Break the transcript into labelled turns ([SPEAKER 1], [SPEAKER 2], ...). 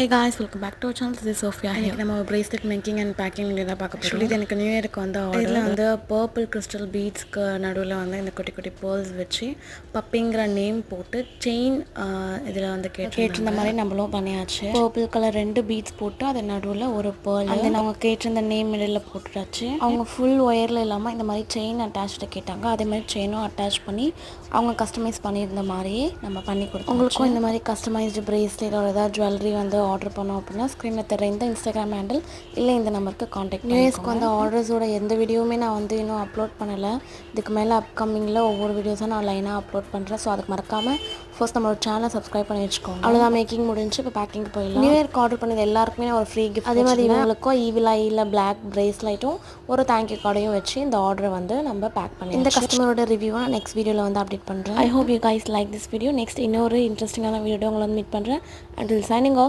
[SPEAKER 1] Hey guys, welcome back to our channel. This is Sophia here. நம்ம bracelet making and packing தான் பார்க்க போறோம். Actually இது எனக்கு நியூ இயருக்கு வந்து ஆர்டர். இதில் வந்து பர்பிள் கிறிஸ்டல் பீட்ஸ்க்கு நடுவில் வந்து இந்த குட்டி குட்டி பேர்ல்ஸ் வச்சு பப்பிங்கிற நேம் போட்டு செயின் இதில் வந்து கேட்டிருந்த மாதிரி நம்மளும் பண்ணியாச்சு. பர்பிள் கலர் 2 பீட்ஸ் போட்டு அது நடுவில் ஒரு பேர்ல் அது அவங்க கேட்டிருந்த நேம் மிடில் போட்டுட்டாச்சு. அவங்க ஃபுல் ஒயரில் இல்லாமல் இந்த மாதிரி செயின் அட்டாச்டு கேட்டாங்க. அதே மாதிரி செயினும் அட்டாச் பண்ணி அவங்க கஸ்டமைஸ் பண்ணியிருந்த மாதிரியே நம்ம பண்ணி கொடுத்தோம். உங்களுக்கும் இந்த மாதிரி கஸ்டமைஸ்டு பிரேஸ்லெட் ஒரு ஏதாவது ஜுவல்லரி வந்து ஆர்டர் பண்ணோம் அப்படின்னா ஸ்க்ரீனில் தர இந்த இன்ஸ்டாகிராம் ஹேண்டில் இல்லை இந்த நம்பருக்கு காண்டாக்ட். நியூ இயர்ஸ்க்கு வந்து ஆர்டர்ஸோட எந்த வீடியோவுமே நான் வந்து இன்னும் அப்லோட் பண்ணலை. இதுக்கு மேலே அப்கமிங்கில் ஒவ்வொரு வீடியோஸும் நான் லைனாக அப்லோட் பண்ணுறேன். ஸோ அதுக்கு மறக்காமல் ஃபர்ஸ்ட் நம்மளோட சேனலை சப்ஸ்கிரைப் பண்ணி வச்சுக்கோங்க. அவ்வளோதான், மேக்கிங் முடிஞ்சு இப்போ பேக்கிங் போயிடலாம். நியூ இயர்க்கு ஆர்டர் பண்ணது எல்லாருக்குமே நான் ஒரு ஃப்ரீ கிஃப்ட், அதே மாதிரி இவங்களுக்கும் ஈவில் ஐயில் பிளாக் பிரேஸ்லைட்டும் ஒரு தேங்க்யூ கார்டையும் வச்சு இந்த ஆர்டரை வந்து நம்ம பேக் பண்ணி இந்த கஸ்டமரோட ரிவ்யூவை நெக்ஸ்ட் வீடியோவில் வந்து அப்டேட் பண்ணுறேன். I hope you guys like this video. Next இன்னொரு இன்ட்ரெஸ்டிங்கான வீடியோ உங்களை வந்து மீட் பண்ணுறேன். Until signing off.